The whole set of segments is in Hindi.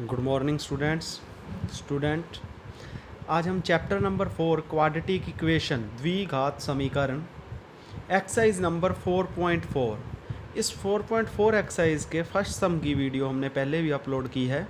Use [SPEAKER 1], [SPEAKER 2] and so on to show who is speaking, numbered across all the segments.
[SPEAKER 1] Good morning student. आज हम चैप्टर नंबर 4 क्वाड्रेटिक इक्वेशन द्विघात समीकरण एक्सरसाइज नंबर 4.4 इस 4.4 एक्सरसाइज के फर्स्ट सम की वीडियो हमने पहले भी अपलोड की है।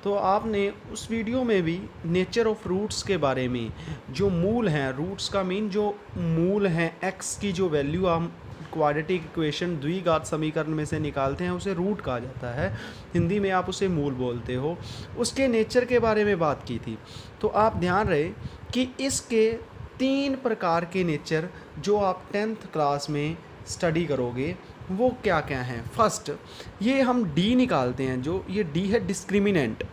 [SPEAKER 1] तो आपने उस वीडियो में भी नेचर ऑफ रूट्स के बारे में, जो मूल हैं, रूट्स का मीन जो मूल हैं, एक्स की जो वैल्यू हम क्वाड्रेटिक इक्वेशन द्विघात समीकरण में से निकालते हैं उसे रूट कहा जाता है। हिंदी में आप उसे मूल बोलते हो। उसके नेचर के बारे में बात की थी। तो आप ध्यान रहे कि इसके 3 प्रकार के नेचर जो आप 10th क्लास में स्टडी करोगे वो क्या क्या हैं। फर्स्ट, ये हम डी निकालते हैं, जो ये डी है डिस्क्रिमिनेंट।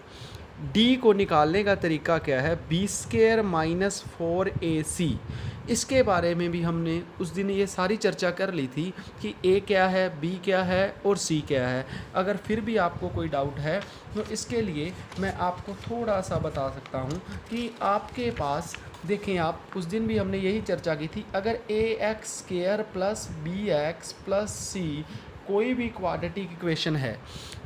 [SPEAKER 1] डी को निकालने का तरीका क्या है, b² माइनस 4ac। इसके बारे में भी हमने उस दिन ये सारी चर्चा कर ली थी कि a क्या है, b क्या है और c क्या है। अगर फिर भी आपको कोई डाउट है तो इसके लिए मैं आपको थोड़ा सा बता सकता हूँ कि आपके पास देखें, आप उस दिन भी हमने यही चर्चा की थी, अगर ax² plus bx plus c कोई भी क्वाड्रेटिक इक्वेशन है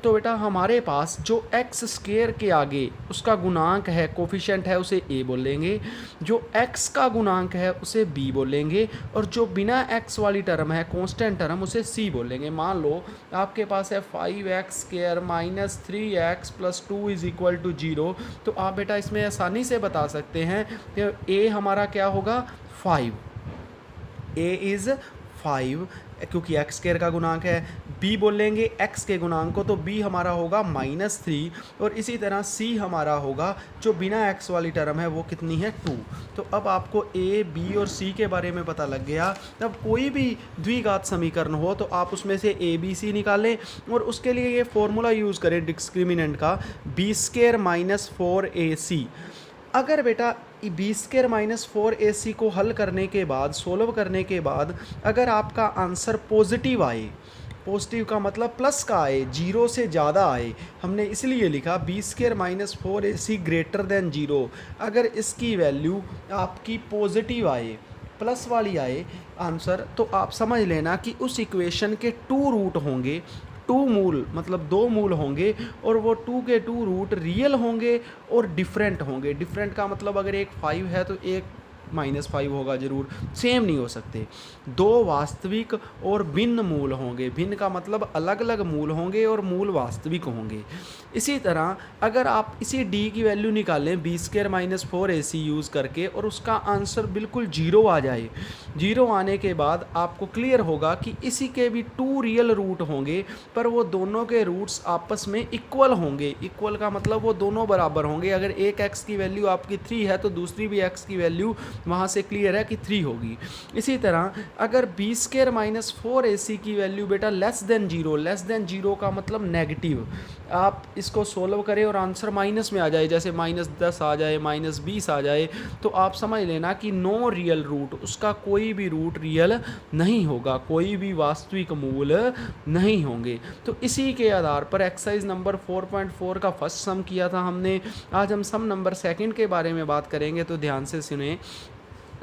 [SPEAKER 1] तो बेटा हमारे पास जो x² के आगे उसका गुणांक है, कोफिशिएंट है, उसे a बोलेंगे। जो x का गुणांक है उसे b बोलेंगे और जो बिना x वाली टर्म है, कांस्टेंट टर्म, उसे c बोलेंगे। मान लो आपके पास है 5x² minus 3x plus 2 is equal to 0। तो आप बेटा इसमें आसानी से बता सकते हैं कि a हमारा क्या होगा, 5। a इज़ 5 क्योंकि x² का गुणांक है। b बोलेंगे x के गुणांक को, तो b हमारा होगा -3 और इसी तरह c हमारा होगा जो बिना x वाली टर्म है वो कितनी है, 2। तो अब आपको a, b और c के बारे में पता लग गया। तब कोई भी द्विघात समीकरण हो तो आप उसमें से a b c निकालें और उसके लिए ये फॉर्मूला यूज़ करें डिस्क्रिमिनेंट का, b² माइनस 4ac। अगर बेटा b² माइनस 4ac को हल करने के बाद, सोल्व करने के बाद, अगर आपका आंसर पॉजिटिव आए, पॉजिटिव का मतलब प्लस का आए, 0 से ज़्यादा आए, हमने इसलिए लिखा b² minus 4ac greater than 0। अगर इसकी वैल्यू आपकी पॉजिटिव आए, प्लस वाली आए आंसर, तो आप समझ लेना कि उस इक्वेशन के 2 रूट होंगे। 2 मूल मतलब 2 मूल होंगे और वो 2 के 2 रूट रियल होंगे और डिफरेंट होंगे। डिफरेंट का मतलब अगर एक 5 है तो एक -5 होगा, जरूर सेम नहीं हो सकते। 2 वास्तविक और भिन्न मूल होंगे। भिन्न का मतलब अलग अलग मूल होंगे और मूल वास्तविक होंगे। इसी तरह अगर आप इसी d की वैल्यू निकालें b² माइनस 4ac यूज़ करके और उसका आंसर बिल्कुल 0 आ जाए, 0 आने के बाद आपको क्लियर होगा कि इसी के भी 2 रियल रूट होंगे, पर वो दोनों के रूट्स आपस में इक्वल होंगे। इक्वल का मतलब वो दोनों बराबर होंगे। अगर एक x की वैल्यू आपकी 3 है तो दूसरी भी x की वैल्यू वहाँ से क्लियर है कि 3 होगी। इसी तरह अगर b² माइनस 4ac की वैल्यू बेटा लेस देन 0, लेस देन 0 का मतलब नेगेटिव, आप इसको सोल्व करें और आंसर माइनस में आ जाए, जैसे -10 आ जाए, -20 आ जाए, तो आप समझ लेना कि नो रियल रूट, उसका कोई भी रूट रियल नहीं होगा, कोई भी वास्तविक मूल नहीं होंगे। तो इसी के आधार पर एक्सरसाइज नंबर 4.4 का फर्स्ट सम किया था हमने। आज हम सम नंबर 2 के बारे में बात करेंगे, तो ध्यान से सुने।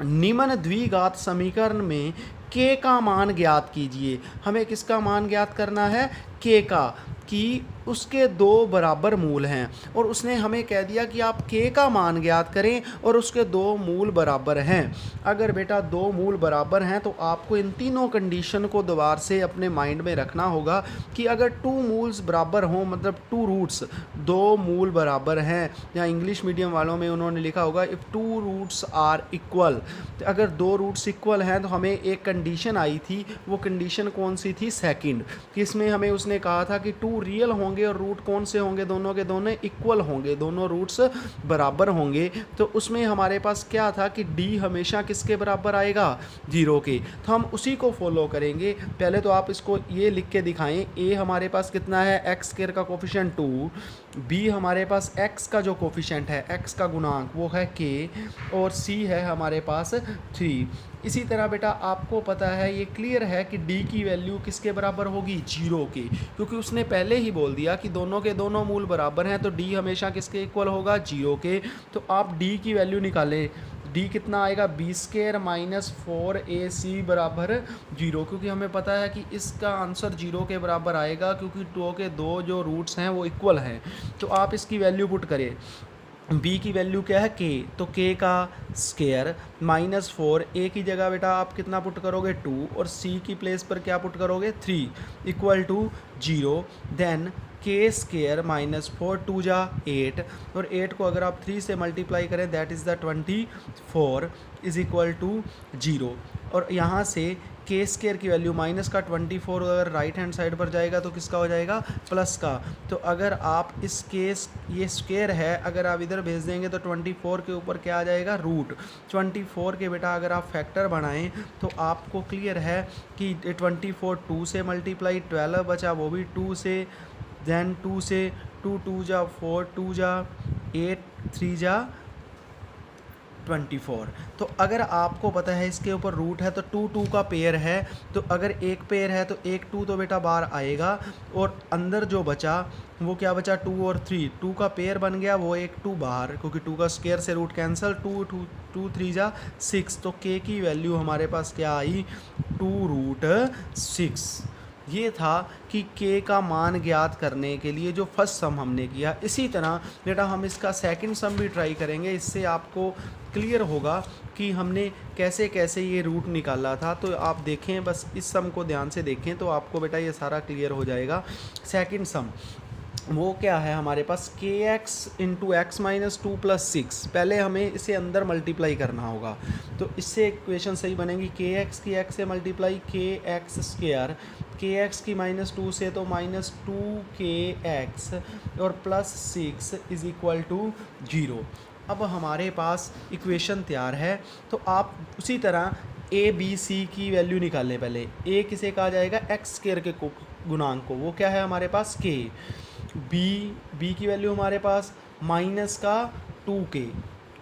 [SPEAKER 1] निम्न द्विघात समीकरण में k का मान ज्ञात कीजिए। हमें किसका मान ज्ञात करना है, k का, कि उसके 2 बराबर मूल हैं और उसने हमें कह दिया कि आप k का मान ज्ञात करें और उसके 2 मूल बराबर हैं। अगर बेटा 2 मूल बराबर हैं तो आपको इन तीनों कंडीशन को दोबारा से अपने माइंड में रखना होगा कि अगर 2 मूल्स बराबर हों, मतलब 2 रूट्स, 2 मूल बराबर हैं, या इंग्लिश मीडियम वालों में उन्होंने लिखा होगा इफ़ 2 रूट्स आर इक्वल। तो अगर 2 रूट्स इक्वल हैं तो हमें एक कंडीशन आई थी, वो कंडीशन कौन सी थी, सेकंड, कि इसमें हमें उसने कहा था कि 2 रियल होंगे और रूट कौन से होंगे, दोनों के दोनों इक्वल होंगे, दोनों रूट्स बराबर होंगे। तो उसमें हमारे पास क्या था कि d हमेशा किसके बराबर आएगा, 0 के। तो हम उसी को फॉलो करेंगे। पहले तो आप इसको ये लिख के दिखाएं, a हमारे पास कितना है, x² का कोफिशिएंट 2, b हमारे पास x का जो कोफिशिएंट है, x का गुणांक वो है k, और c है हमारे पास 3। इसी तरह बेटा आपको पता है, ये क्लियर है कि d की वैल्यू किसके बराबर होगी, 0 के, क्योंकि उसने पहले ही बोल दिया कि दोनों के दोनों मूल बराबर हैं, तो d हमेशा किसके इक्वल होगा, 0 के। तो आप d की वैल्यू निकालें, डी कितना आएगा बी स्क्वायर माइनस 4ac बराबर 0, क्योंकि हमें पता है कि इसका आंसर 0 के बराबर आएगा क्योंकि टू के दो जो रूट्स हैं वो इक्वल हैं। तो आप इसकी वैल्यू पुट करें, b की वैल्यू क्या है k, तो k का स्क्वायर माइनस 4, a की जगह बेटा आप कितना पुट करोगे 2 और c की प्लेस पर क्या पुट करोगे 3 equal to 0। Then k square minus 4 2 जा 8 और 8 को अगर आप 3 से मल्टीप्लाई करें that is the 24 is equal to 0। और यहाँ से के स्क्वायर की वैल्यू माइनस का 24 अगर राइट हैंड साइड पर जाएगा तो किसका हो जाएगा प्लस का। तो अगर आप इस केस ये स्क्वायर है अगर आप इधर भेज देंगे तो 24 के ऊपर क्या आ जाएगा रूट 24 के बेटा अगर आप फैक्टर बनाएं तो आपको क्लियर है कि 24 2 से मल्टीप्लाई 12 बचा वो भी 2 से, देन 2 से 2 2 जा 4 2 जा 8 3 जा 24। तो अगर आपको पता है इसके ऊपर रूट है तो 2 2 का पेयर है, तो अगर एक पेयर है तो एक 2 तो बेटा बाहर आएगा और अंदर जो बचा वो क्या बचा 2 और 3, 2 का पेयर बन गया वो एक 2 बाहर क्योंकि 2 का स्क्वायर से रूट कैंसिल 2 2 2 3 जा 6। तो k की वैल्यू हमारे पास क्या आई 2√6। ये था कि k का मान ज्ञात करने के लिए जो फर्स्ट सम हमने किया। इसी तरह बेटा हम इसका सेकंड सम भी ट्राई करेंगे, इससे आपको क्लियर होगा कि हमने कैसे कैसे ये रूट निकाला था। तो आप देखें, बस इस सम को ध्यान से देखें तो आपको बेटा ये सारा क्लियर हो जाएगा। सेकंड सम वो क्या है हमारे पास kx into x minus 2 plus 6। पहले हमें इसे अंदर मल्टीप्लाई करना होगा तो इससे इक्वेशन सही बनेगी kx की x से मल्टीप्लाई kx स्क्वायर, kx की माइनस 2 से तो माइनस 2kx और प्लस 6 इज इक्वल टू 0। अब हमारे पास इक्वेशन तैयार है तो आप उसी तरह ए बी सी की वैल्यू निकालें। पहले ए किसे कहा जाएगा एक्स स्क्वायर के गुणांक को, वो क्या है हमारे पास के। बी की वैल्यू हमारे पास माइनस का 2k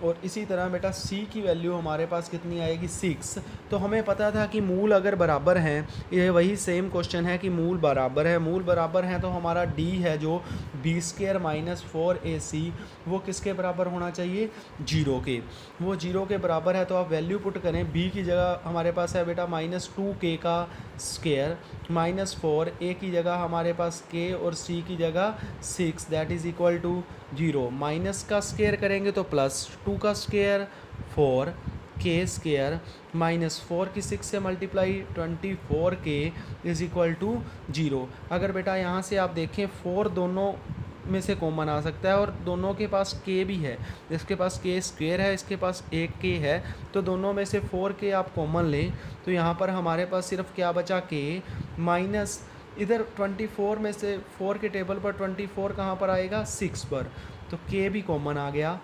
[SPEAKER 1] और इसी तरह बेटा c की वैल्यू हमारे पास कितनी आएगी 6। तो हमें पता था कि मूल अगर बराबर हैं, ये वही सेम क्वेश्चन है कि मूल बराबर है, मूल बराबर हैं तो हमारा d है जो बी स्क्वायर माइनस 4ac वो किसके बराबर होना चाहिए 0 के, वो 0 के बराबर है। तो आप वैल्यू पुट करें, b की जगह हमारे पास है बेटा माइनस 2k का स्क्वायर माइनस 4, a की जगह हमारे पास k और c की जगह 6 that is equal to 0। Minus का स्क्वायर करेंगे तो प्लस 2 का स्क्वायर 4 k स्क्वायर माइनस 4 की 6 से multiply 24k is equal to 0। अगर बेटा यहाँ से आप देखें 4 दोनों में से कॉमन आ सकता है और दोनों के पास k भी है, इसके पास k स्क्वायर है इसके पास एक k है, तो दोनों में से 4k आप कॉमन लें तो यहाँ पर हमारे पास सिर्फ क्या बचा k माइनस इधर 24 में से 4 के टेबल पर 24 कहाँ पर आएगा 6 पर, तो k भी कॉमन आ गया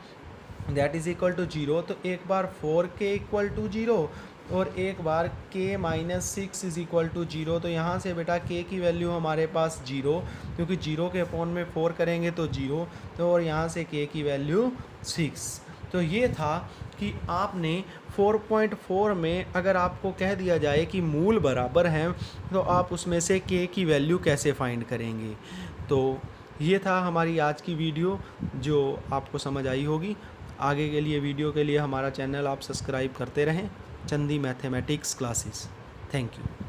[SPEAKER 1] दैट इज़ इक्वल टू 0। तो एक बार 4k इक्वल टू 0 और एक बार k minus 6 is equal to 0। तो यहाँ से बेटा k की वैल्यू हमारे पास 0 क्योंकि 0 के अपॉन में 4 करेंगे तो 0, तो और यहाँ से k की वैल्यू 6। तो ये था कि आपने 4.4 में अगर आपको कह दिया जाए कि मूल बराबर हैं तो आप उसमें से k की वैल्यू कैसे फाइंड करेंगे। तो ये था हमारी आज की वीडियो जो आपको समझ आई होगी। आगे के लिए वीडियो के लिए हमारा चैनल आप सब्सक्राइब करते रहें, चंदी मैथमेटिक्स क्लासेस। Thank you.